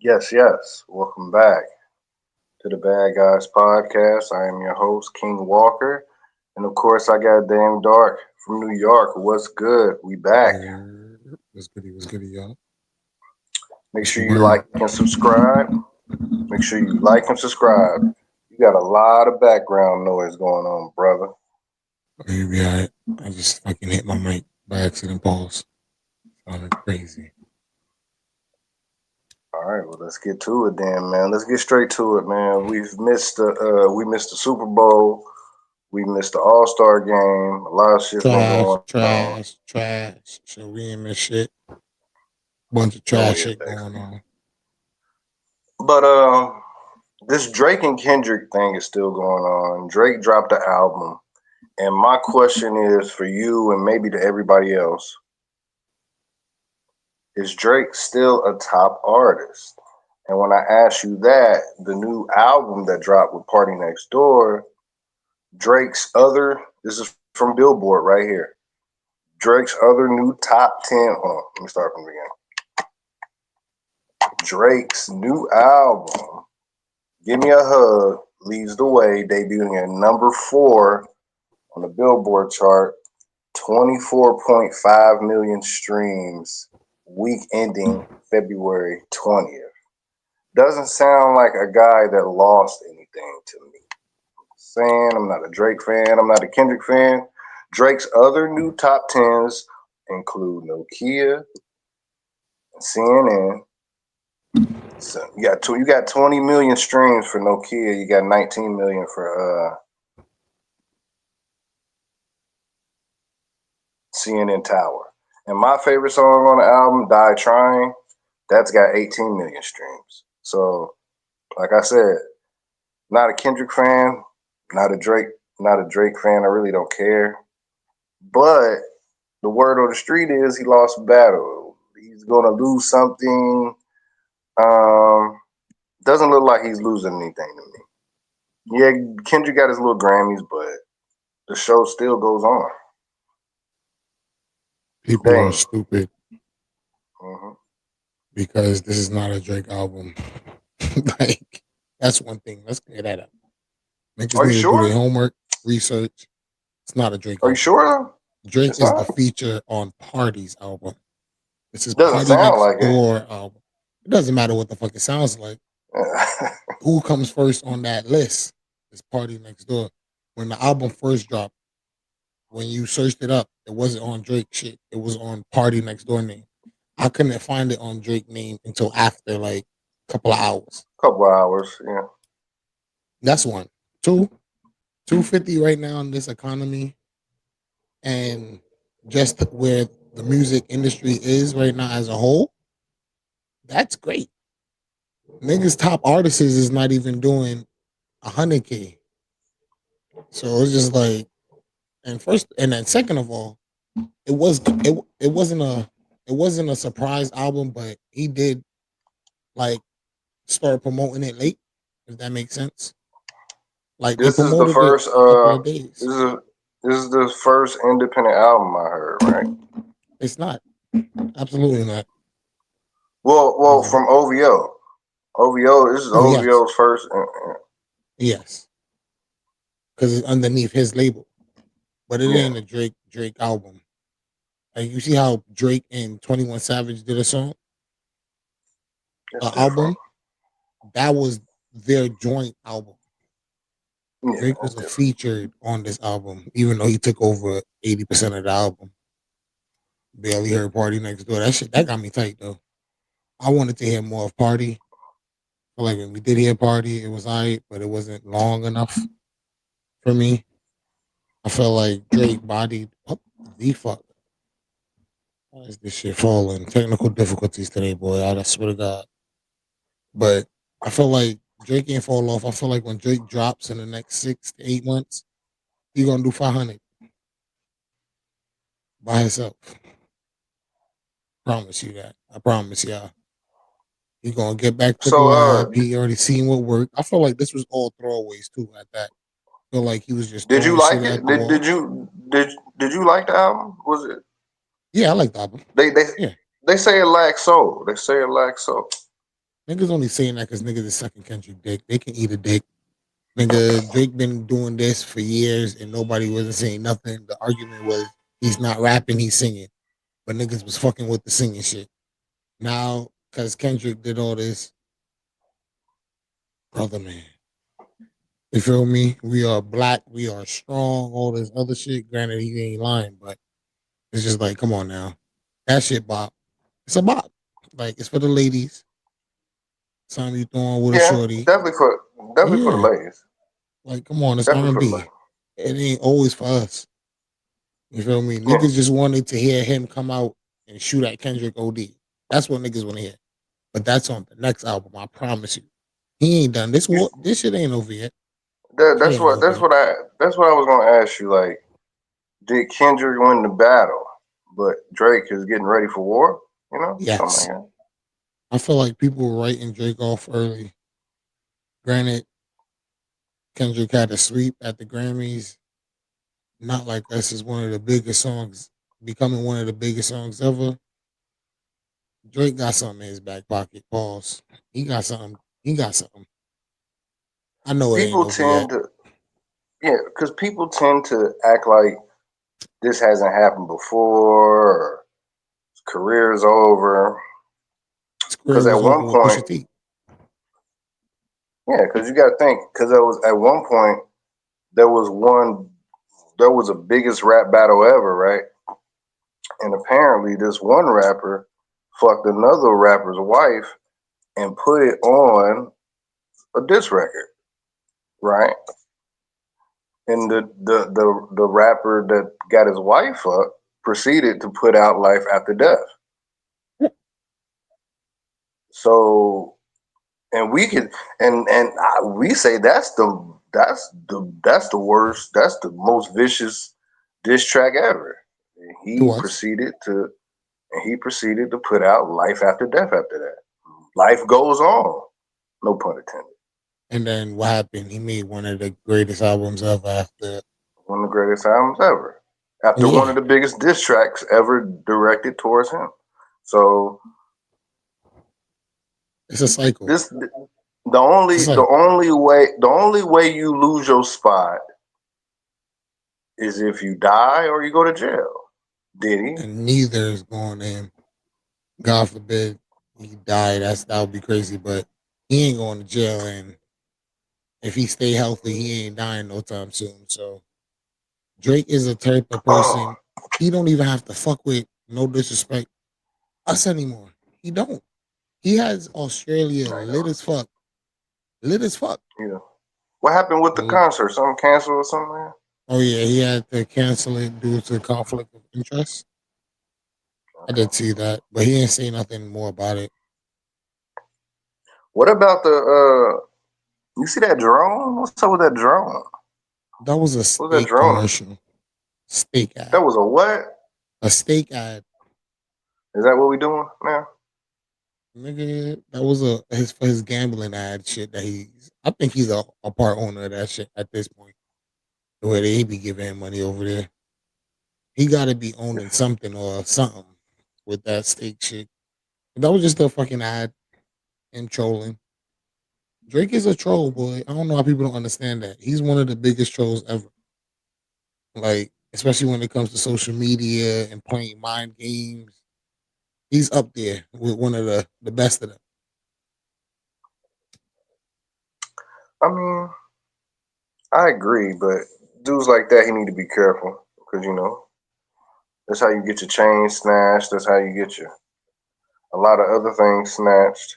Yes, yes. Welcome back to the Bad Guys Podcast. I am your host, King Walker. And of course, I got Dame Dark from New York. What's good? We back. What's goody, y'all? Make What's the sure you word? like and subscribe. Make sure you like and subscribe. You got a lot of background noise going on, brother. Oh, you be alright. I just fucking hit my mic by accident. Pause. Sounded crazy. All right, well, let's get to it then, man. Let's get straight to it, man. We missed the Super Bowl. We missed the All Star game. A lot of shit's been Trash, going on. trash, trash. So we in this shit. Bunch of Oh trash yeah, shit going Dexter. on. But this Drake and Kendrick thing is still going on. Drake dropped the album, and my question is for you and maybe to everybody else: is Drake still a top artist? And when I ask you that, the new album that dropped with Party Next Door, Drake's other this is from Billboard right here. Drake's other new top 10. Hold on, let me start from the beginning. Drake's new album, Give Me a Hug, leads the way, debuting at number 4 on the Billboard chart, 24.5 million streams, week ending February 20th. Doesn't sound like a guy that lost anything to me. Saying I'm not a Drake fan, I'm not a Kendrick fan. Drake's other new top 10s include Nokia and CNN. So you got 20 million streams for Nokia. You got 19 million for CNN Tower. And my favorite song on the album, Die Trying, that's got 18 million streams. So, like I said, not a Kendrick fan, not a Drake, not a Drake fan. I really don't care. But the word on the street is he lost a battle. He's gonna lose something. Um, doesn't look like he's losing anything to me. Yeah, Kendrick got his little Grammys, but the show still goes on. People are Dang. stupid Hmm. because this is not a Drake album. Like, that's one thing. Let's clear that up. Niggas Are you need to do their sure? homework, research. It's not a Drake Are you album. sure? Drake It's is the not. feature on Party's album. This is Doesn't Party sound Next like it. Door album. It doesn't matter what the fuck it sounds like. Who comes first on that list is Party Next Door. When the album first dropped, when you searched it up, it wasn't on Drake shit. It was on Party Next Door name. I couldn't find it on Drake name until after like a couple of hours. Couple of hours. Yeah. That's one. Two, 250 right now in this economy and just where the music industry is right now as a whole, that's great. Niggas top artists is not even doing 100K. So it's just like, and first, and then second of all, it wasn't a surprise album, but he did like start promoting it late, if that makes sense. Like they This is the promoted it first. a couple of days. This is this is the first independent album I heard. Right. It's not, absolutely not. Well, Um, from OVO. OVO. This is oh yes, OVO's first. yes, because it's underneath his label, but it Yeah. ain't a Drake album. Like you see how Drake and 21 Savage did a song, It's an different. album that was their joint album. Yeah, Drake it's was a different. featured on this album, even though he took over 80% of the album. Barely heard Party Next Door. That shit that got me tight though. I wanted to hear more of Party. But like when we did hear Party, it was alright, but it wasn't long enough for me. I felt like Drake bodied up the fuck. Why is this shit falling? Technical difficulties today, boy. I swear to God. But I feel like Drake ain't fall off. I feel like when Drake drops in the next 6 to 8 months, he gonna do 500 by himself. Promise you that. I promise y'all. He gonna get back to the So, lab. He already seen what worked. I feel like this was all throwaways too. At that, feel like he was just did you throwing shit like at it? the wall. Did you like the album? Was it Yeah, I like the album. they Yeah, They say it lacks soul. They say it lacks soul. Niggas only saying that because niggas is sucking Kendrick dick. They can eat a dick. Nigga, Drake been doing this for years and nobody wasn't saying nothing. The argument was he's not rapping, he's singing. But niggas was fucking with the singing shit. Now, because Kendrick did all this, brother man. You feel me? We are black, we are strong, all this other shit. Granted, he ain't lying, but it's just like, come on now. That shit bop. It's a bop. Like, it's for the ladies. Something you throw on with a Yeah, shorty. definitely for the Yeah. ladies. Like, come on, it's Definitely for the R&B. ladies. It ain't always for us. You feel me? Yeah, Niggas just wanted to hear him come out and shoot at Kendrick OD. That's what niggas want to hear. But that's on the next album. I promise you. He ain't done this. you, This shit ain't over yet. that, Shit that's ain't what over that's yet. what I that's what I was gonna ask you. Like, did Kendrick win the battle, but Drake is getting ready for war? You know, something like Yes, that. I feel like people were writing Drake off early. Granted, Kendrick had a sweep at the Grammys. Not Like Us is one of the biggest songs, becoming one of the biggest songs ever. Drake got something in his back pocket. Pause. He got something. He got something. I know it ain't People over yet. tend to, yeah, because people tend to act like this hasn't happened before, or his career is over. His Because career at was over one with point, Pusha T. yeah, because you got to think, because there was at one point there was one, there was a biggest rap battle ever, right? And apparently, this one rapper fucked another rapper's wife and put it on a diss record, right? And the rapper that got his wife up proceeded to put out Life After Death. So, and we could, we say that's the worst, that's the most vicious diss track ever. And It was. he proceeded to put out Life After Death after that. Life goes on. No pun intended. And then what happened? He made one of the greatest albums ever after. One of the greatest albums ever. After one Yeah, of the biggest diss tracks ever directed towards him. So it's a cycle. this It's a cycle. the only way you lose your spot is if you die or you go to jail. Did he? And neither is going to him. God forbid he died. That would be crazy. But he ain't going to jail. And if he stay healthy, he ain't dying no time soon. So Drake is a type of Oh, person. He don't even have to fuck with, no disrespect, us anymore. He don't. He has Australia I lit know. as fuck. Lit as fuck. Yeah. What happened with the Well, concert? Something canceled or something? Like oh yeah, he had to cancel it due to conflict of interest. I okay. did see that, but he didn't say nothing more about it. What about the you see that drone? What's up with that drone? That was a What's that steak drone? commercial, steak That ad, was a what? a steak ad. Is that what we doing now? Nigga, that was a his for his gambling ad shit that he's. I think he's a part owner of that shit at this point. The way they be giving him money over there, he got to be owning something or something with that steak shit. That was just a fucking ad. Him trolling. Drake is a troll, boy. I don't know how people don't understand that. He's one of the biggest trolls ever. Like, especially when it comes to social media and playing mind games. He's up there with one of the best of them. I mean, I agree, but dudes like that, he need to be careful because that's how you get your chain snatched. That's how you get your a lot of other things snatched.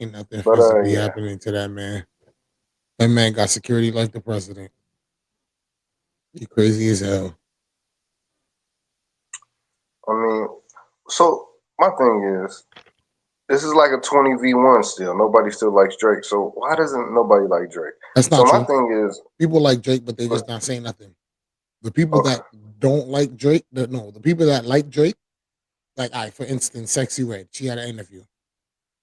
Ain't nothing But physically yeah, happening to that man. That man got security like the president. He crazy as hell. I mean, so my thing is, this is like a 20v1 still. Nobody still likes Drake. So why doesn't nobody like Drake? That's So not my true. thing is, People like Drake, but they but just not saying nothing. The people okay, that don't like Drake, no, the people that like Drake, like I, for instance, Sexy Red, she had an interview.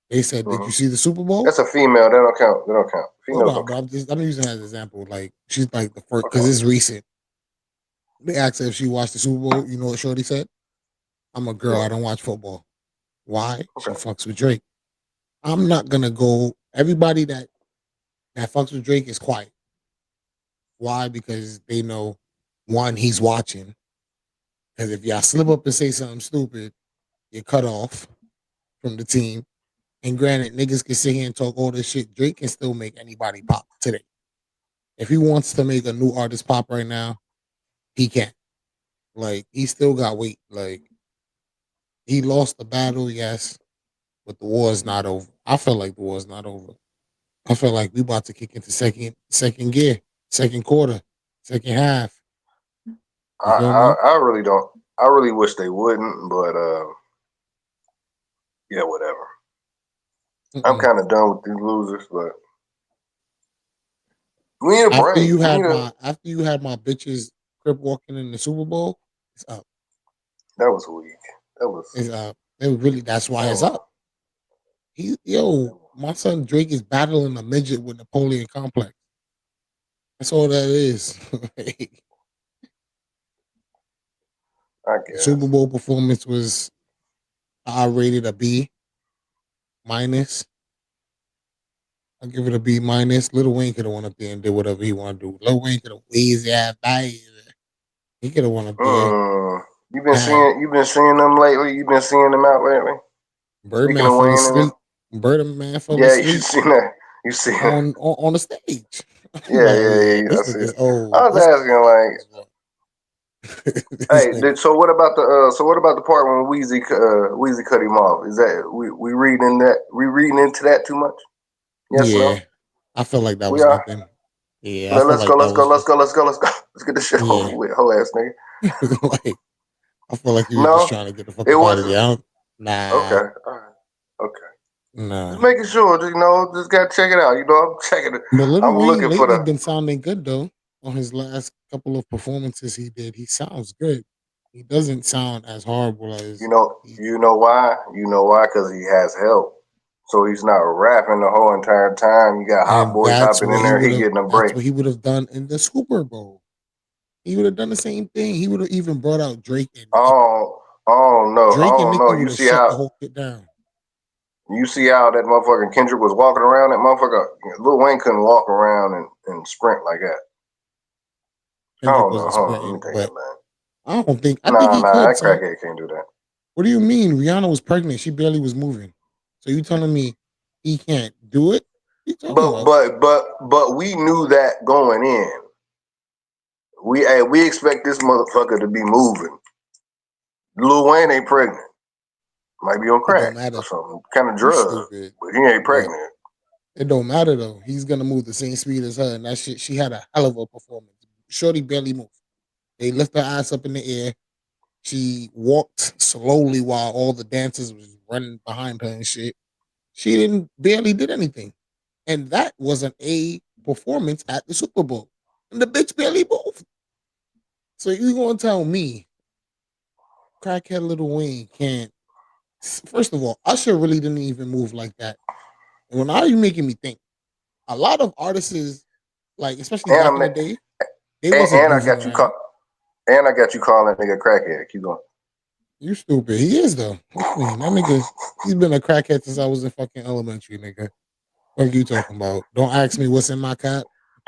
They said, "Did hmm you see the Super Bowl?" that's a female. They don't count. They don't count. Hold Females on, don't but count. I'm using her as an example. Like she's like the first because Okay. it's recent. They asked her if she watched the Super Bowl. You know what Shorty said? I'm a girl. I What? don't watch football. Why? She Okay. fucks with Drake. I'm not gonna go. Everybody that fucks with Drake is quiet. Why? Because they know one, he's watching. Because if y'all slip up and say something stupid, you're cut off from the team. And granted, niggas can sit here and talk all this shit. Drake can still make anybody pop today. If he wants to make a new artist pop right now, he can. Like he still got weight. Like he lost the battle, yes, but the war is not over. I feel like the war is not over. I feel like we about to kick into second gear, second quarter, second half. I, You feel me? I really don't. I really wish they wouldn't, but yeah, whatever. I'm Mm-mm. kind of done with these losers, but we need a break. We need a. After you had my bitches crip walking in the Super Bowl, it's up. That was weak. That was. It's up. It really that's why That it's up. was, that was My son Drake is battling a midget with Napoleon complex. That's all that is. Like, I the Super guess. Bowl performance was I rated a B minus. I give it a B minus. Little Wayne could have went up there and did whatever he wanted to do. Lil Wayne could have wheezed ass by. He could have went up there. Mm. Had You've been seeing them lately. You've been seeing them out lately. Speaking Birdman of fell Wayne and them, asleep. Birdman fell yeah, you asleep seen that. You see that. on the stage. I'm Yeah, like, oh yeah, yeah, yeah. I this see it. nigga's I old. was This nigga asking old like, as well. This hey, nigga. so what about the part when Weezy cut him off? Is that we reading that we reading into that too much? Yes, Yeah, no. I felt like that We was are. nothing. Yeah, I felt Let's go. like that Let's go. was Let's just go. Let's go. Let's go. Let's get this shit over yeah. with. Whole ass nigga. Like I feel like he was just No, trying to get the fuck it up out of wasn't. there. Nah, Okay. All right. Okay. Just nah. making sure. Just gotta check it out. I'm checking it. But Little I'm Wayne looking for lately the. been sounding good though. On his last couple of performances he did, he sounds good. He doesn't sound as horrible as he, You know why? You know why? Because he has help. So he's not rapping the whole entire time. You got Hot and Boys hopping in there. He getting a that's break. what he would have done in the Super Bowl. He would have done the same thing. He would have even brought out Drake and Nicki. Oh no. Drake and Oh Nicki no. would have shut the whole shit down. You see how that motherfucking Kendrick was walking around. That motherfucker Lil Wayne couldn't walk around and sprint like that. I Kendrick don't know. wasn't Hold on. Let me sprinting, take that but back. I think he could, That son. crackhead can't do that. What do you mean? Rihanna was pregnant. She barely was moving. So you telling me he can't do it? What you talking about? But we knew that going in. We expect this motherfucker to be moving. Lil Wayne ain't pregnant. Might be on It don't crack or matter. something kind of You drug, stupid. but he ain't But pregnant. it don't matter though. He's gonna move the same speed as her, and that shit. She had a hell of a performance. Shorty barely moved. They lift her ass up in the air. She walked slowly while all the dancers was running behind her and shit. She didn't barely did anything, and that was an A performance at the Super Bowl, and the bitch barely moved. So you gonna tell me crackhead Little Wayne can't? First of all, Usher really didn't even move like that. And now you're making me think. A lot of artists, like especially And back in I'm the day, they wasn't and I moving got you around. call and I got you calling that nigga crackhead. Keep going. You stupid. He is though. What you mean? That nigga, he's been a crackhead since I was in fucking elementary, nigga. What are you talking about? Don't ask me what's in my cop.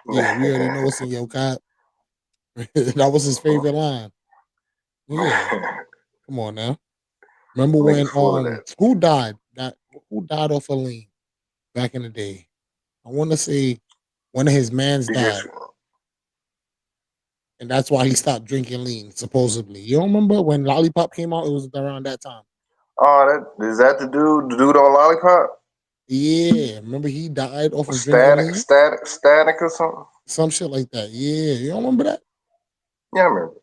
Yeah, we already know what's in your cop. That was his favorite line. Yeah, come on now. Remember when Niggas full of that. who died off a lean back in the day? I want to say one of his mans DJ. died, and that's why he stopped drinking lean. Supposedly, you don't remember when Lollipop came out? It was around that time. Oh, that is that the dude on Lollipop? Yeah, remember he died off of drinking lean, Static or something? some shit like that. Yeah, you don't remember that? Yeah, I remember.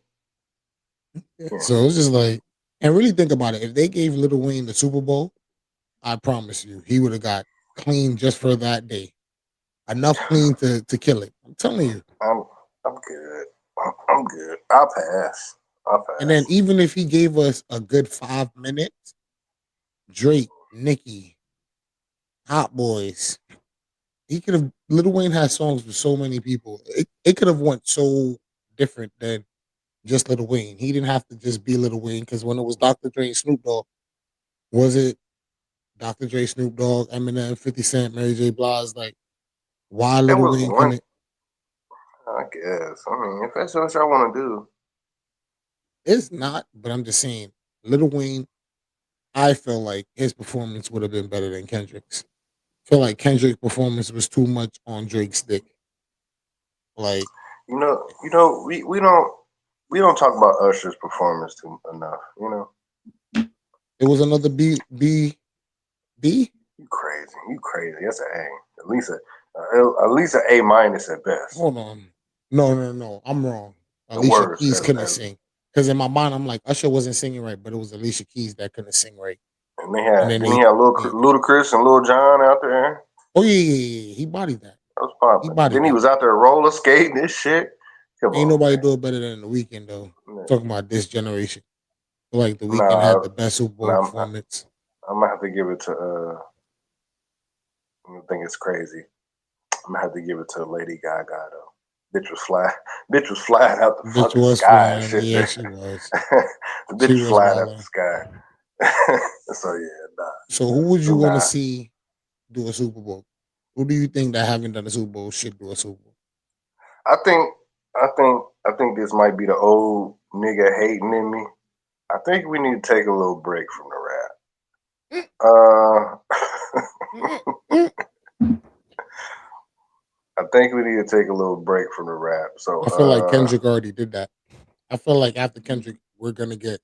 Yeah. Yeah. So it's just like, and really think about it. If they gave Little Wayne the Super Bowl, I promise you, he would have got clean just for that day. Enough clean to kill it. I'm telling you. I'm I'm good. I'm good. I'll pass. I'll And then pass. even if he gave us a good 5 minutes, Drake, Nicki, Hot Boys, he could have. Little Wayne has songs with so many people. It could have went so different than just Little Wayne. He didn't have to just be Little Wayne because when it was Dr. Dre and Snoop Dogg, was it? Dr. Dre, Snoop Dogg, Eminem, 50 Cent, Mary J. Blige. Like, why That Little was Wayne one, couldn't? I guess. I mean, if that's what y'all want to do, It's not, but I'm just saying, Little Wayne. I feel like his performance would have been better than Kendrick's. I feel like Kendrick's performance was too much on Drake's dick. Like we don't talk about Usher's performance too enough. it was another B. You crazy, you crazy. That's an A. At least an A minus at best. Hold on. No. I'm wrong. The Alicia worst, Keys couldn't sing. Because in my mind, I'm like, Usher wasn't singing right, but it was Alicia Keys that couldn't sing right. and they And had then didn't he they, have yeah. Ludacris and Lil Jon out there? Oh yeah. He bodied that. That was He popping. bodied Then he that. was out there roller skating this shit. Come Ain't on, nobody man. do it better than the weekend though. Talking about this generation. I feel like the weekend had Nah, the best Super Bowl nah. performance. I'm gonna have to give it to. I think it's crazy. I'm gonna have to give it to Lady Gaga though. Bitch was fly. Bitch was flying out the Bitch fucking was sky and flying. shit. Yeah, she was. The bitch She was was flying out the wilding. sky. So yeah, nah. So who would So you want to nah. see do a Super Bowl? Who do you think that haven't done a Super Bowl should do a Super Bowl? I think. I think this might be the old nigga hating in me. I think we need to take a little break from the rap. Uh, I think we need to take a little break from the rap. So, I feel like Kendrick already did that. I feel like after Kendrick, we're gonna get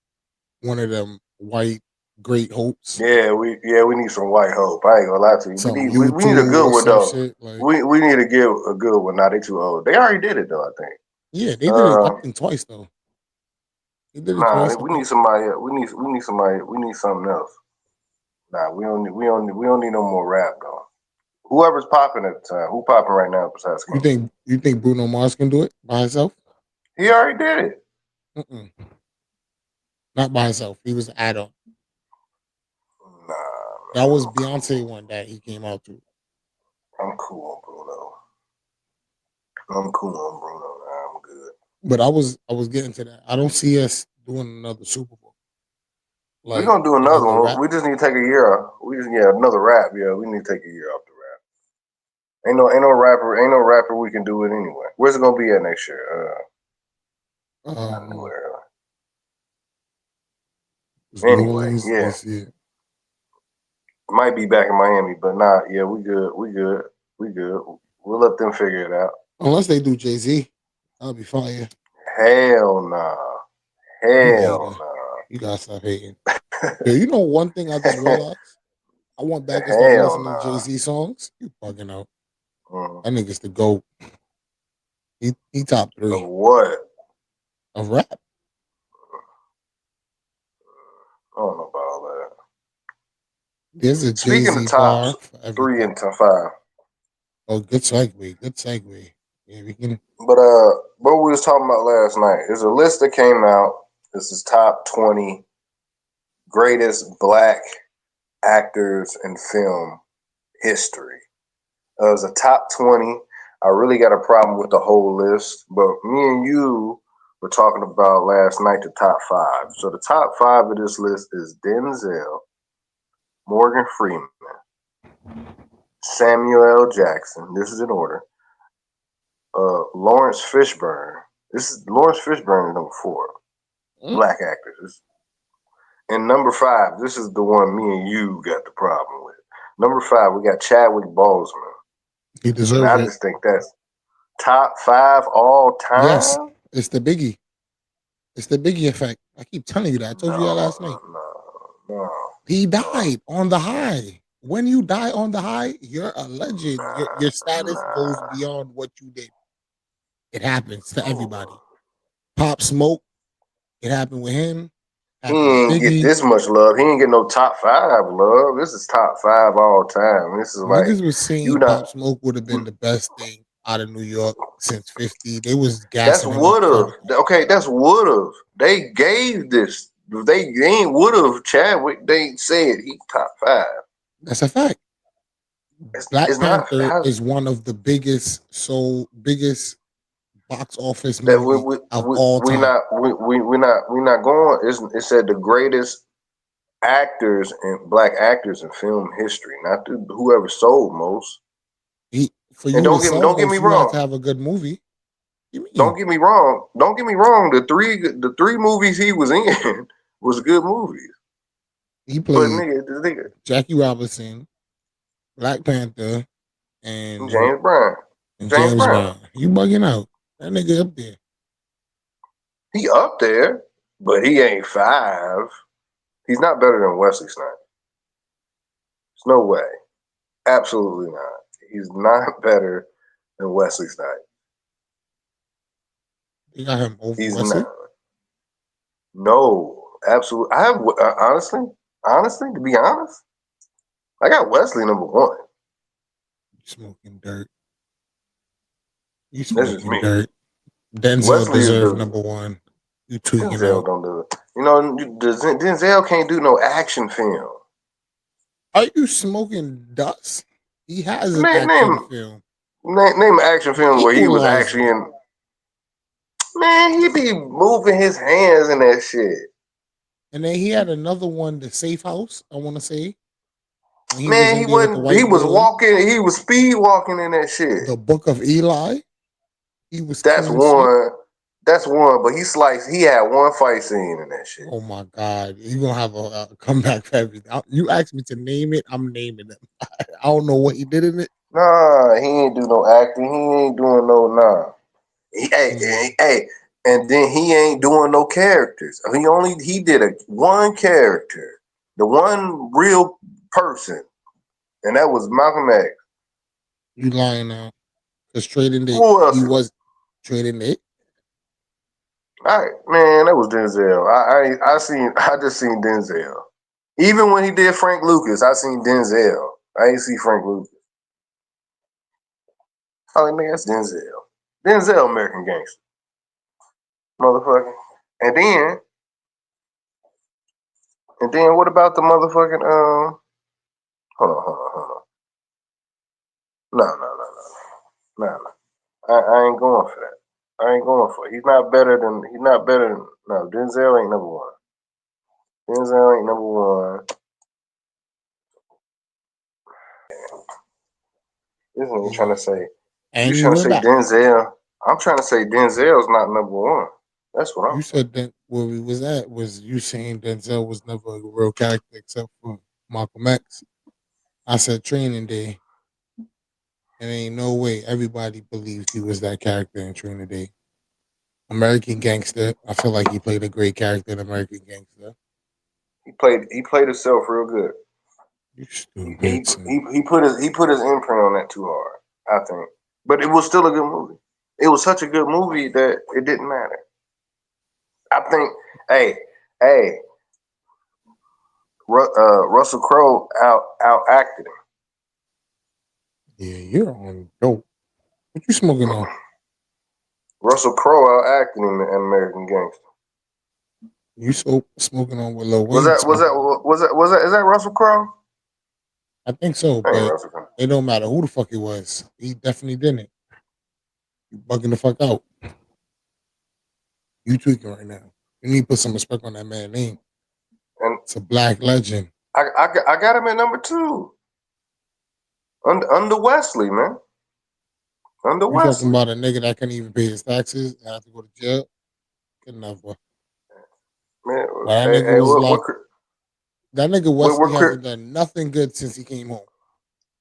one of them white great hopes, we need some white hope. I ain't gonna lie to you. We some need we need a YouTube good or one some though. shit. Like, We need to give a good one. Now they too old. They already did it though. I think. yeah, they did it. I Uh, think twice though. They did it nah, twice. I we need think. somebody. We need somebody. We need something else. Nah, we don't need no more rap though. Whoever's popping at the time. Who popping right now besides Kendrick? You think Bruno Mars can do it by himself? He already did it. Mm-mm. Not by himself. He was an add-on. Nah, That man, was I'm cool. Beyonce one that he came out to. I'm cool on Bruno. I'm cool on Bruno. Nah, I'm good. But I was getting to that. I don't see us doing another Super Bowl, We're like gonna do another another one. rap. We just need to take a year off. Another rap. Yeah, we need to take a year off the rap. Ain't no rapper we can do it anyway. Where's it gonna be at next year? Not Um, nowhere. it's New Anyway, Orleans yeah, this year. might be back in Miami, but nah. Yeah, we good. We good. We good. We'll let them figure it out. Unless they do Jay Z, that'll be fire. Hell nah. You Hell hater. nah. You gotta stop hating. Yeah, you know one thing I just realized. I went back and started Hell listening to Jay nah. Z songs. You bugging out. Mm. That nigga's the goat. He top Of three what? of rap. I don't know about all that. There's a Jay Speaking of Z bar tops, for three everything. and top five. Oh, good segue. Good segue. Yeah, we can. But what we was talking about last night is a list that came out. This is top 20 greatest black actors in film history. It was a top 20. I really got a problem with the whole list, but me and you were talking about last night the top five. So the top five of this list is Denzel, Morgan Freeman, Samuel L. Jackson. This is in order. Lawrence Fishburne. This is Lawrence Fishburne is number four. Mm, Black actors. And number five, this is the one me and you got the problem with. Number five, we got Chadwick Boseman. he And deserves I it. just think that's top five all Yes, time. it's the biggie. It's the biggie effect. I keep telling you that. I told you that No, last night. no, He no, died on the high. When you die on the high, you're a legend. Your status goes nah. beyond what you did. It happens to everybody. Pop Smoke, it happened with him. He Happened with ain't get Biggie. this much love. He ain't get no top five love. This is top five all time. This is like Niggas was you saying not. Pop Smoke would have been the best thing out of New York since 50. They was That's gassing him up, trying would've. to go. Okay, that's would've. They gave this. They ain't would've. Chadwick. They ain't said he top five. That's a fact. Black It's not Panther how, is one of the biggest box office that movie of all we time. not we not going. It said the greatest. actors and black actors in film history, not whoever sold most. For And you to sell don't get me most, you have to wrong. have a good movie. What you Don't mean? get me wrong. Don't get me wrong. The three movies he was in was good movies. He But played nigga, Jackie Robinson, Black Panther, and James Brown. and James James Brown. Brown. You bugging out? That nigga up there. He up there, but he ain't five. He's not better than Wesley Snipes. There's no way. Absolutely not. He's not better than Wesley Snipes. You got him over He's Wesley. not. No, absolutely. I have honestly, to be honest, I got Wesley number one. You smoking dirt. You That's just smoking me. dirt. Denzel Wesley is deserved the number one. You tweaking Denzel out. don't do it. You know, Denzel can't do no action film. Are you smoking dust? He has an Name action name film. name an action The film where he was actually Equalizer. in. Man, he be moving his hands in that shit. And then he had another one, The Safe House, I want to say, when he was Man, in there with the he white was boy. walking, he was speed walking in that shit. The Book of Eli. He was That's killing shit. one. That's one, but he had one fight scene in that shit. Oh my God. You're going to have a comeback for everything. You asked me to name it, I'm naming it. I don't know what he did in it. Nah, he ain't do no acting. He ain't doing no nah. Mm. Hey, and then he ain't doing no characters. He did one character, the one real person, and that was Malcolm X. You lying now. Because trading the, Who he else? was trading it. Man, that was Denzel. I just seen Denzel. Even when he did Frank Lucas, I seen Denzel. I ain't see Frank Lucas. Oh man, that's Denzel. Denzel American Gangster. Motherfucker. And then what about the motherfucking hold on. No. I ain't going for that. I ain't going for it. He's not better than no, Denzel ain't number one. Denzel ain't number one. This nigga trying to Yeah. say you And you trying to went say back. Denzel. I'm trying to say Denzel's not number one. That's what I'm You saying. said that where we was at was you saying Denzel was never a real character except for Malcolm X. I said Training Day, and ain't no way everybody believes he was that character in Training Day. American Gangster. I feel like he played a great character in American Gangster. He played himself real good. You He stupid son. he put his imprint on that too hard, I think. But it was still a good movie. It was such a good movie that it didn't matter. I think, hey, hey, Russell Crowe out acted him. Yeah, you're on dope. What you smoking on? Russell Crowe out acted him in American Gangster. You so smoking on what Lil Was Wayne that was that smoking on? was that is that Russell Crowe? I think so, Ain't but Russell Crowe. it don't matter who the fuck it was. He definitely didn't. You bugging the fuck out. You tweaking right now. You need to put some respect on that man's name. And It's a black legend. I got him at number two. Under Wesley, man. Under You talking Wesley. about a nigga that can't even pay his taxes and have to go to jail? Good enough, boy. Man, But that hey, nigga was like, that nigga Wesley what hasn't done nothing good since he came home.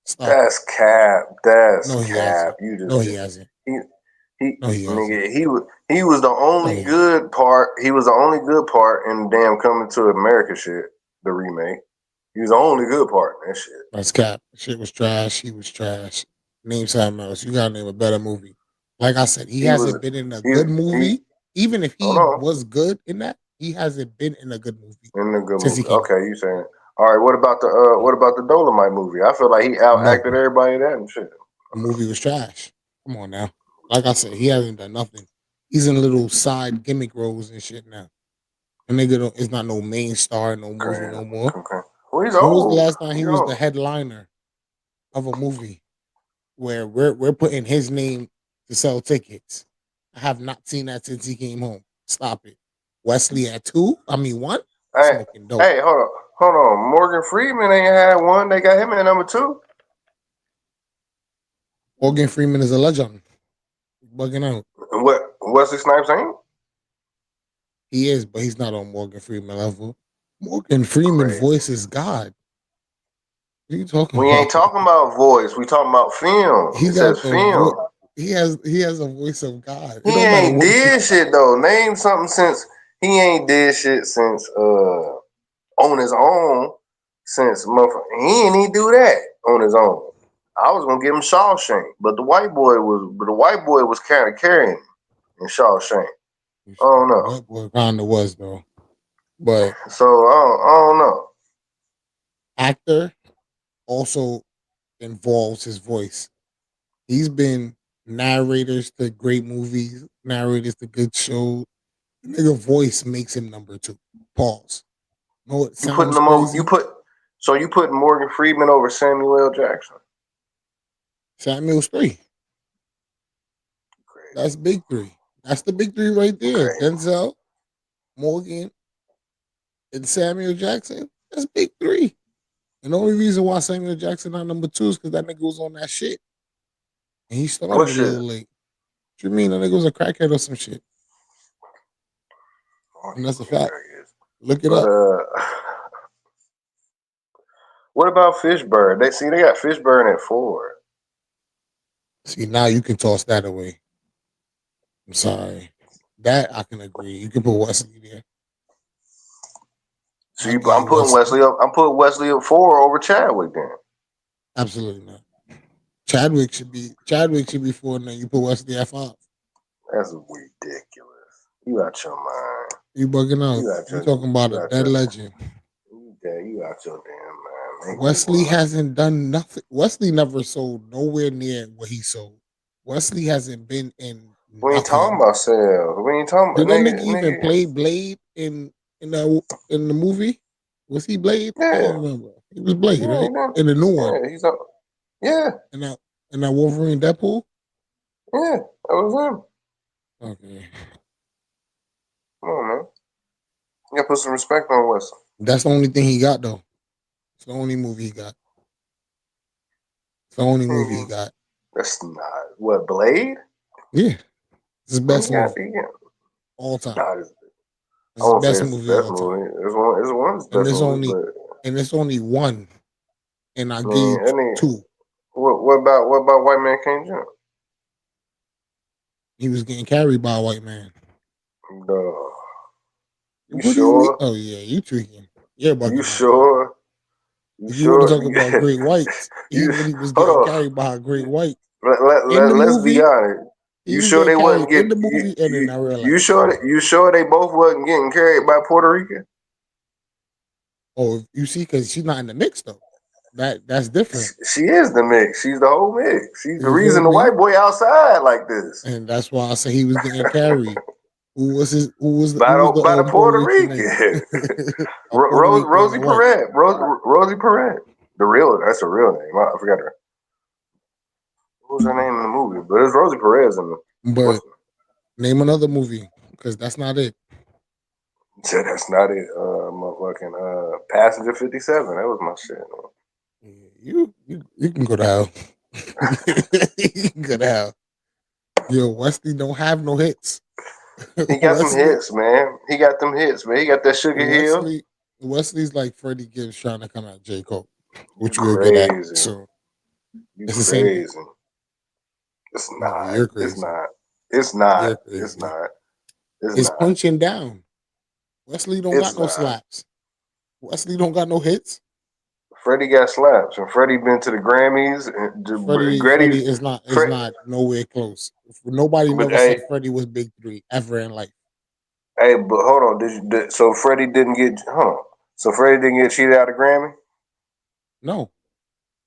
Stop it. that's cap. That's No, he cap. hasn't. You No, just he hasn't. he he No, he hasn't. nigga, he was the No, only he hasn't. good part. He was the only good part in the damn Coming to America shit, the remake. He was the only good part in that shit. That's cap. Shit was trash. He was trash. Name something else. You gotta name a better movie. Like I said, he He was hasn't been in a he good he movie. Even if hold he on. was good in that, he hasn't been in a good movie In a good since he movie. came home. Okay, you saying. All right, what about the Dolomite movie? I feel like he out No, acted everybody in that and shit. the movie was trash. Come on now. Like I said, he hasn't done nothing. He's in little side gimmick roles and shit now. The nigga is not no main star in no movie Okay, no more. okay. Well, he's When was the old. last time he He's was the old. headliner of a movie where we're putting his name to sell tickets? I have not seen that since he came home. Stop it. Wesley at two? I mean one? Hey, smoking dope. hey, hold on. Morgan Freeman ain't had one. They got him at number two. Morgan Freeman is a legend. Bugging out. What Wesley Snipes ain't? He is, but he's not on Morgan Freeman level. Morgan Freeman Crazy. voice is God. What are you talking We ain't about? talking about voice. We talking about film. He It got says the voice. film. He has a voice of God. He It don't matter ain't what you did shit though. Name something since he ain't did shit since on his own since motherfucker. He ain't even do that on his own. I was gonna give him Shawshank, but the white boy was kind of carrying him in Shawshank. I don't the know. white boy kind of was though. But So I don't know. actor also involves his voice. He's been narrators to great movies, narrators to good shows. The nigga voice makes him number two. Pause. No, it You putting sounds them over. crazy. You putting Morgan Freeman over Samuel L. Jackson. Samuel's three. Crazy, That's big three. That's the big three right there. crazy. Denzel, Morgan, and Samuel Jackson. That's big three. And the only reason why Samuel Jackson not number two is because that nigga was on that shit. And he started What a shit? little late. What you mean that nigga was a crackhead or some shit? I don't And even that's a know who fact. that is. Look it But up. what about Fishburne? They got Fishburne at 4. See, now you can toss that away. I'm sorry. That I can agree. You can put Wesley there. So I'll give I'm you putting Wesley. Wesley up. I'm putting Wesley up 4 over Chadwick. Then Absolutely not. Chadwick should be four, and then you put Wesley at five. that's ridiculous. You out your mind. You bugging out. You out You your. talking about You a out dead your. legend. You out your damn mind. Make move Wesley on. hasn't done nothing. Wesley never sold nowhere near what he sold. Wesley hasn't been in We ain't talking nothing. about sales. We ain't talking Did about that nigga even nigga. play Blade in the movie? Was he Blade? I Yeah, don't remember. He was Blade, yeah, right? In the new one. yeah. He's up. Yeah, In that Wolverine Deadpool? yeah. That was him. Okay. Come on, man. You gotta put some respect on Wesley. That's the only thing he got though. It's the only movie he got. It's the only movie he Mhm. got. That's not what Blade. Yeah. It's his He best got. movie all time. Nah, I It's his won't say best it's his movie best all time. movie. It's one of his And best there's movies, only but and it's only one. And I I give you mean, any two. what about White Man Can't Jump? He was getting carried by a white man. No, you What do you mean? sure? Oh yeah, you tweaking. You're You bugging out though. sure? You If you want to sure? talk about great whites, he You really was hold getting on. carried by a great white in the Let's be movie. honest. He You was sure getting they carried wasn't in getting the movie and in our real life. you sure they both wasn't getting carried by Puerto Rican? Oh, you see, because she's not in the mix though. That's different. She is the mix. She's the whole mix. She's the You feel reason the me? white boy outside like this. And that's why I say he was getting carried. Who was his? Who was the By the Puerto Puerto Rican nigga? Rican. A Puerto Rican and a Rosie white. Perez. Rosie Perez. That's a real name. I forgot her. What was her name in the movie? But it's Rosie Perez in the But what's the name another movie because that's not it. said that's not it. Motherfucking Passenger 57. That was my shit. Yeah, you can go to hell. You can go to hell. Yo, Wesley don't have no hits. He got them Wesley, hits, man. He got them hits, man. He got that Sugar Hill. Wesley, Wesley's like Freddie Gibbs trying to come at J. Cole, You which we'll get at. crazy. So You it's the same thing. crazy. It's No, not. you're It's crazy. not. It's not. You're It's crazy. not. It's It's not. punching down. Wesley don't got It's no not. slaps. Wesley don't got no hits. Freddie got slaps, and Freddie been to the Grammys. And Gretty, Freddie is Fred, not nowhere close. Nobody but never said Freddie was big three ever in life. but hold on. So Freddie didn't get? Hold on. So Freddie didn't get cheated out of Grammy No,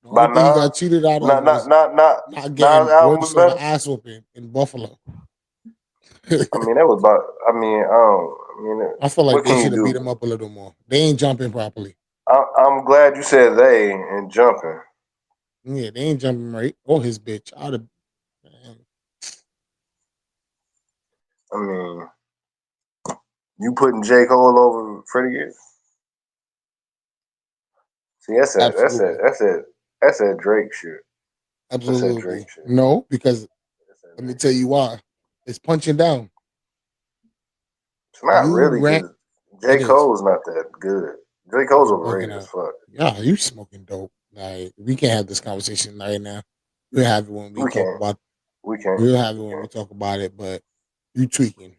the by only thing he Nas. got cheated out of Not was not Nas getting album was worse of an better. ass whooping in Buffalo. I mean, that was about. I mean, I don't. I mean, I feel like what they can you should have beat do? him up a little more. They ain't jumping properly. I'm glad you said they and jumping. Yeah, they ain't jumping right. Or his bitch. I'd have. Man. I mean, you putting J Cole over Freddie Gibbs? See, that's that. That's that. Absolutely. That's that. That's that Drake shit. That's that Drake Absolutely. shit. No, because That's that let me Drake tell shit. you why. It's punching down. It's not You really rank because J it is. Cole's not that good. J Cole's You bugging overrated as out. fuck. Yeah, you smoking dope. Like we can't have this conversation right now. We'll have it when we We talk can't. about We can't. we'll have it We when we can't. talk about it, but you tweaking.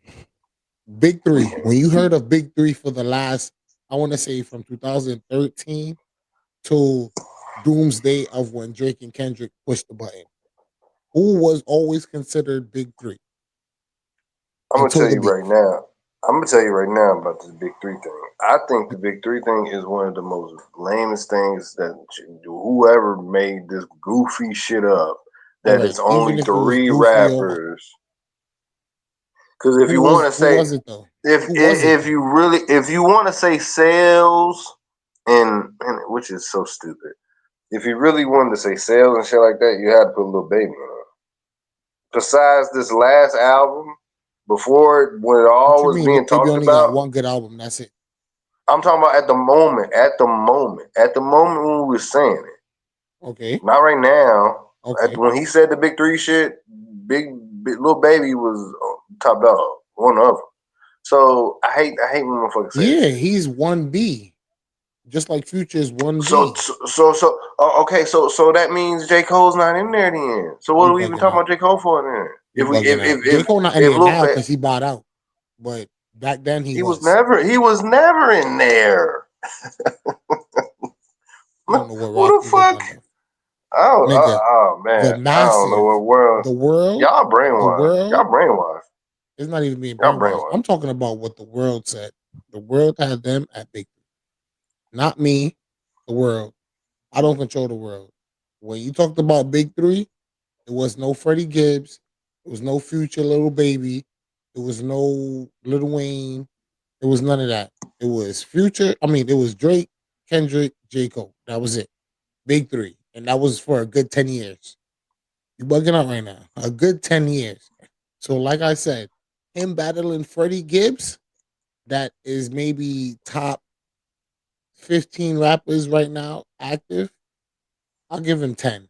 Big We three. can't. When you heard of Big Three for the last, I want to say from 2013 till doomsday of when Drake and Kendrick pushed the button. Who was always considered Big Three I'm gonna until tell the you right beef? now. I'm gonna tell you right now about this Big Three thing. I think the Big Three thing is one of the most lamest things that whoever made this goofy shit up. All That right, it's even only if it was three goofy or rappers. Because if you want to who say was it though? if Who was it if though? you really if you want to say sales and which is so stupid. If you really wanted to say sales and shit like that, you had to put a little baby on it. Besides this last album, before when it What all you was mean? being Baby talked only got about, one good album. That's it. I'm talking about at the moment, when we were saying it. Okay. Not right now. Okay. When he said the big three shit, big little baby was top dog, one of them. So I hate when motherfuckers say that Yeah, shit. he's one B, just like Future's one So B. okay, so that means J Cole's not in there then. So what You are we even bugging talking out. about J Cole for then? You bugging out. J Cole not in If there Lil now Fa- because he bought out, but back then he was. he was never in there. You don't know what Who rock the you live fuck? under, I don't. nigga. Oh The man, I don't know massive, what world. the world, Y'all the brainwashed. world Y'all brainwashed. is not even being Y'all brainwashed. brainwashed. I'm talking about what the world said. The world had them at big, not me. The world. I don't control the world. When you talked about big three, it was no Freddie Gibbs. It was no Future Little Baby. It was no Little Wayne. It was none of that. It was Future. I mean, it was Drake, Kendrick, J. Cole. That was it. Big three. And that was for a good 10 years. You bugging out right now. A good 10 years. So, like I said, him battling Freddie Gibbs, that is maybe top 15 rappers right now active. I'll give him 10.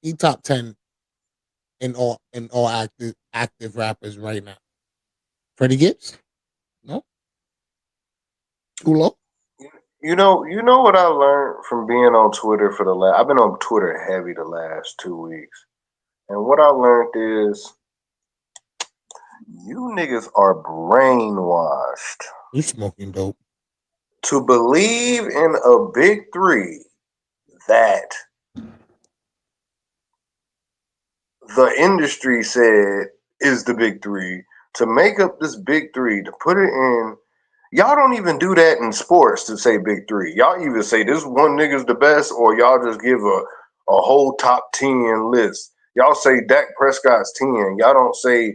He top 10 in all active rappers right now. Freddie Gibbs? No, too low. You know what I learned from being on Twitter for the last. I've been on Twitter heavy the last 2 weeks, and what I learned is you niggas are brainwashed You smoking dope. to believe in a big three that the industry said is the big three to make up this big three to put it in. Y'all don't even do that in sports to say big three. Y'all either say this one nigga's the best or y'all just give a whole top 10 list. Y'all say Dak Prescott's 10. Y'all don't say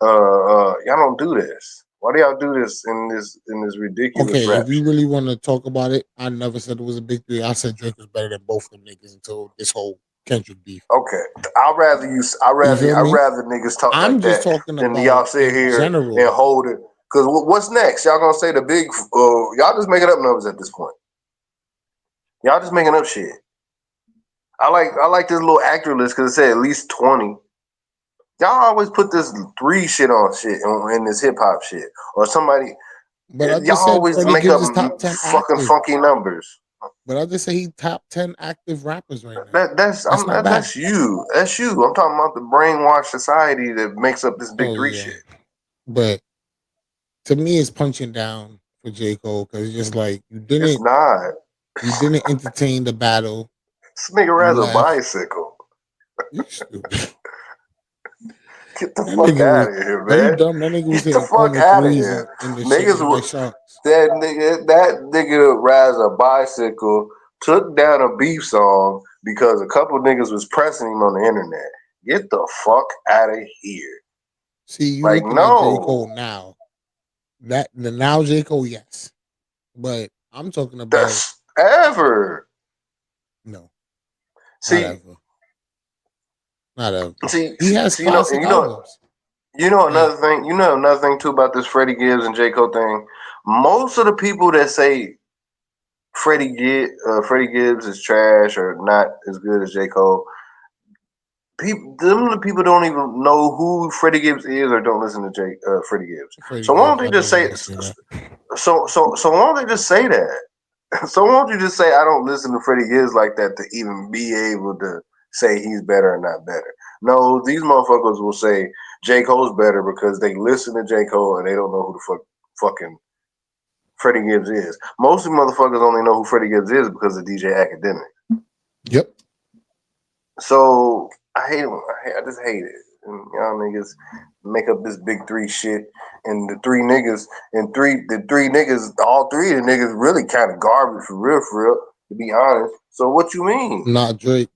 y'all don't do this. Why do y'all do this in this ridiculous Okay, rap if you shit? really want to talk about it, I never said it was a big three. I said Drake was better than both of them niggas until this whole Kendrick beef. Okay, I'd rather you. You feel I'd me? rather niggas talk I'm like just that talking than y'all about sit in here general, and though. hold it. Because what's next? Y'all gonna say the big? Y'all just making up numbers at this point. Y'all just making up shit. I like this little actor list because it said at least 20. Y'all always put this three shit on shit in this hip hop shit or somebody. But I Y'all just said always Freddie make Gibbs up is top 10 fucking active. funky numbers. But I just say he top 10 active rappers right now. That's not bad. That's you. That's you. I'm talking about the brainwashed society that makes up this big Oh three yeah. shit. But to me it's punching down for J. Cole because it's just like It's not. you didn't entertain the battle. This nigga You rides a left. bicycle. You stupid. Get the That fuck nigga was out of here, are you man. dumb? That nigga was Get the hitting fuck corner out of threes here. in the Niggas, Shanghai Sharks. that nigga rides a bicycle, took down a beef song because a couple niggas was pressing him on the internet. Get the fuck out of here. See, you Like, looking at J. Cole no. now. That the now J. Cole, yes. But I'm talking about That's ever. no, not See, ever. Not ever. see, He has see, you know, classic and you know, albums. you know Like, another thing. You know another thing too about this Freddie Gibbs and J Cole thing. Most of the people that say Freddie Gibbs is trash or not as good as J. Cole. People don't even know who Freddie Gibbs is or don't listen to Freddie Gibbs. Freddie So why don't Gibbs, they I just never say listened to that. so why don't they just say that? So why don't you just say I don't listen to Freddie Gibbs like that to even be able to say he's better or not better? No, these motherfuckers will say J. Cole's better because they listen to J. Cole and they don't know who the fucking Freddie Gibbs is. Most of the motherfuckers only know who Freddie Gibbs is because of DJ Academic. Yep. So I hate him. I just hate it. And y'all niggas make up this big three shit, and the three niggas, all three of the niggas really kind of garbage for real, to be honest. So what you mean? Not Drake.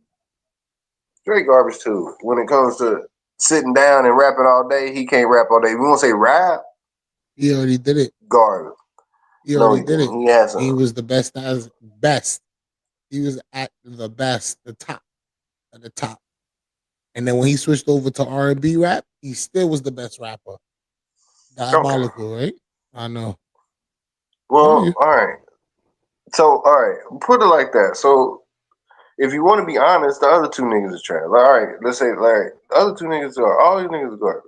Straight garbage too. When it comes to sitting down and rapping all day, he can't rap all day. We won't say rap, He already did it. garbage. He No, already he did didn't. it. He has He some. was the best as best. He was at the best, the top of the top. And then when he switched over to R&B rap, he still was the best rapper. Okay. Diabolical, right? I know. Feel Well, you. all right. So, all right. Put it like that. So, if you want to be honest, the other two niggas is trash. Like, all right, let's say like the other two niggas are all these niggas are garbage.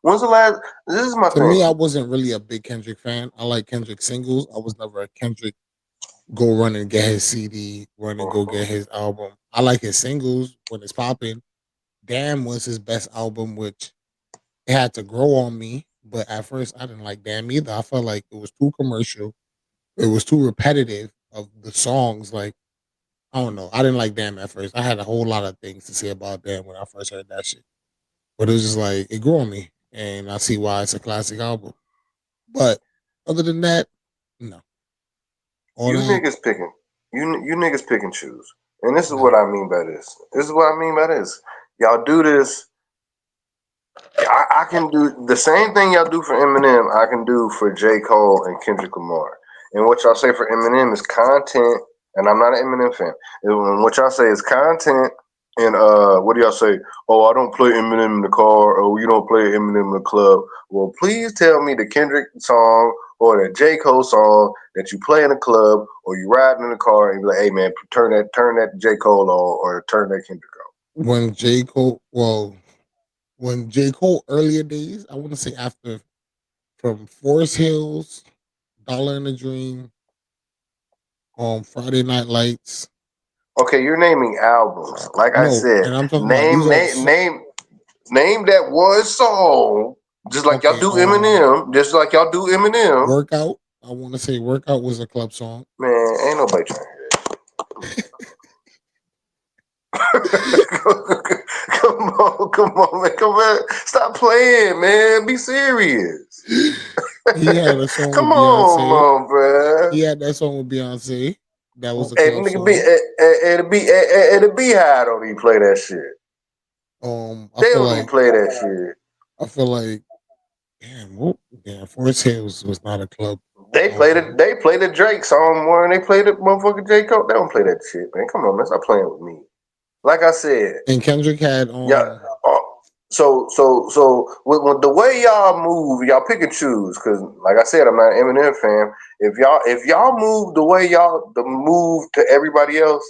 When's the last? This is my To me, I thing. wasn't really a big Kendrick fan. I like Kendrick singles. I was never a Kendrick go run and get his CD, run and go Mhm. get his album. I like his singles when it's popping. Damn was his best album, which it had to grow on me. But at first, I didn't like Damn either. I felt like it was too commercial. It was too repetitive of the songs. Like, I don't know. I didn't like Damn at first. I had a whole lot of things to say about Damn when I first heard that shit. But it was just like, it grew on me. And I see why it's a classic album. But other than that, no. All You that, niggas picking. You niggas pick and choose. And this is what no. I mean by this. This is what I mean by this. Y'all do this. I can do the same thing y'all do for Eminem. I can do for J. Cole and Kendrick Lamar. And what y'all say for Eminem is content. And I'm not an Eminem fan. And what y'all say is content. And what do y'all say? Oh, I don't play Eminem in the car. Oh, you don't play Eminem in the club. Well, please tell me the Kendrick song or the J. Cole song that you play in the club or you riding in the car and be like, hey man, turn that J. Cole on or turn that Kendrick on. When J. Cole, well, when J. Cole earlier days, I want to say after from Forest Hills, Dollar in a Dream, Friday Night Lights. Okay, you're naming albums. Like I No, said, and I'm talking about these name are name name name that one song. Just like y'all okay. do Eminem. Just like y'all do Eminem. Workout. I want to say Workout was a club song. Man, ain't nobody trying to hear that. Come on, man. Come on. Stop playing, man. Be serious. He had a song Come with on, Beyonce. man, He bruh. had that song with Beyonce. That was a And club nigga be song. and the Beehive don't even play that shit. I They feel don't even like play that shit. I feel like damn, damn, Forest Hills was not a club They played album. it. They played the Drake song more, and they played it motherfucking J Cole. They don't play that shit, man. Come on, man. Stop playing with me. Like I said, And Kendrick had yeah. Uh, so with the way y'all move, y'all pick and choose. Cause like I said, I'm not an Eminem fan. If y'all move the way y'all the move to everybody else,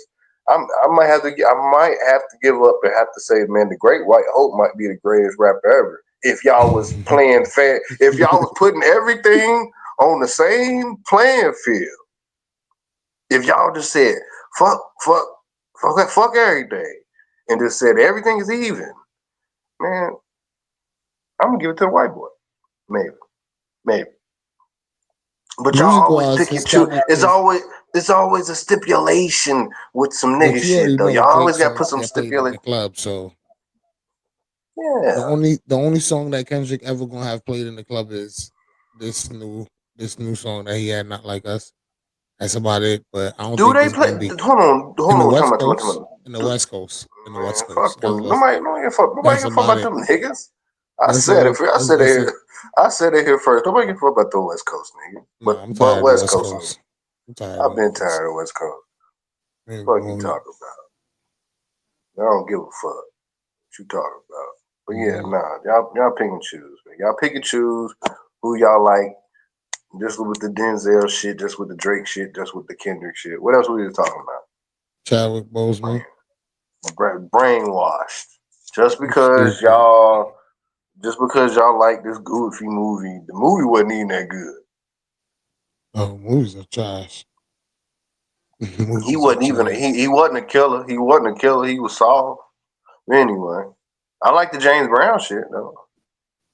I might have to give up and have to say, man, the Great White Hope might be the greatest rapper ever. If y'all was playing fair, if y'all was putting everything on the same playing field, if y'all just said fuck, fuck, fuck everything, and just said everything is even, man, I'm gonna give it to the white boy. Maybe, maybe. But y'all Music always wise, pick his and choose. It's characters, always it's always a stipulation with some nigga but you shit already though. know Y'all Drake always gotta put songs some get played in stipulation. the club. So Yeah. the only song that Kendrick ever gonna have played in the club is this new this new song that he had, Not Like Us. That's about it. But I don't Do think they it's play? gonna be Hold in the on. West Talking Coast. about. In the West Coast. In the West Man, Coast. fuck them. Nobody give a fuck. Nobody That's give a fuck about about it. them niggas. I That's said it. all. I said it That's it. here. I said it here first. Nobody give a fuck about the West Coast nigga. No, But I'm but tired of the West West Coast nigga. Coast. I'm tired of I've them been niggas. tired of West Coast. Ain't Fuck you going. talking about? I don't give a fuck what you talking about. But yeah, Mm, nah, y'all pick and choose. Man. Y'all pick and choose who y'all like. Just with the Denzel shit, just with the Drake shit, just with the Kendrick shit. What else we was talking about? Chadwick Boseman. Brainwashed. Just You because stupid. y'all, just because y'all like this goofy movie, the movie wasn't even that good. Oh, movies are trash. He Movies are wasn't even trash. he wasn't a killer. He wasn't a killer. He was soft. Anyway, I like the James Brown shit though.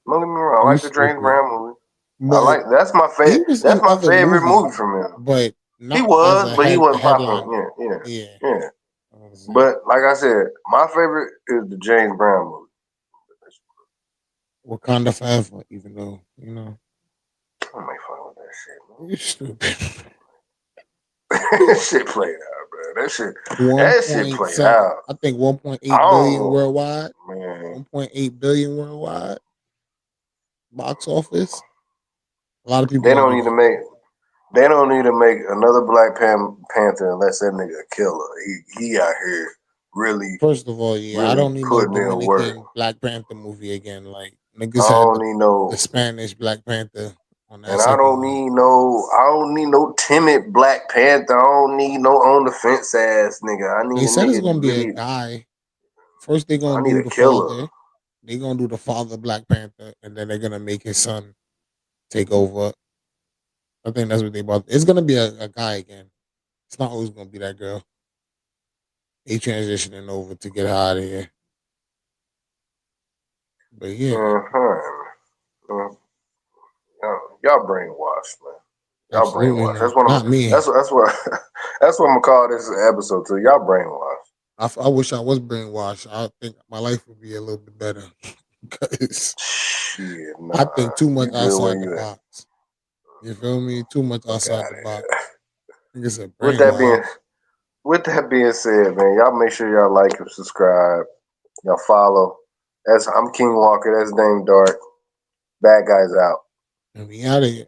Don't get me wrong. I You like the James stupid. Brown movie. I But like that's my he favorite. was That's in my other favorite movie movies, from him. but He not as was, a but he wasn't popping. headline. Yeah, yeah, Yeah. yeah. I was saying. But like I said, my favorite is the James Brown movie. Wakanda Forever, even though, you know, I don't make fun with that shit, you stupid. man. That shit played out, bro. One That shit point played something, out. I think I 1.8 don't billion know, worldwide. man. 1.8 billion worldwide box office. A lot of people They gonna don't do need to that. make. They don't need to make another Panther unless that nigga a killer. He out here really First of all, yeah, I really don't need no putting in work. Dominican Black Panther movie again. Like I niggas had don't need the no, Spanish Black Panther on that and I second don't one. need no. I don't need no timid Black Panther. I don't need no on the fence ass nigga. I need They a said it's nigga gonna be a really. guy. First, they're I gonna need do a the killer. father. They're gonna do the father Black Panther, and then they're gonna make his son take over. I think that's what they about. It's gonna be a guy again. It's not always gonna be that girl. They transitioning over to get her out of here. But yeah, Uh-huh. Uh, y'all brainwashed, man. Y'all absolutely brainwashed. not. Not me. That's what that's what I'm gonna call this episode too. Y'all brainwashed. I wish I was brainwashed. I think my life would be a little bit better because Shit, I nah. think too much You good where outside the you at. box. You feel me? Too much Fuck outside out the of box. here. I think it's a With that being brainwash. with that being said, man, y'all make sure y'all like and subscribe. Y'all follow. I'm King Walker. That's Dame Dark. Bad guys out. And we out of here.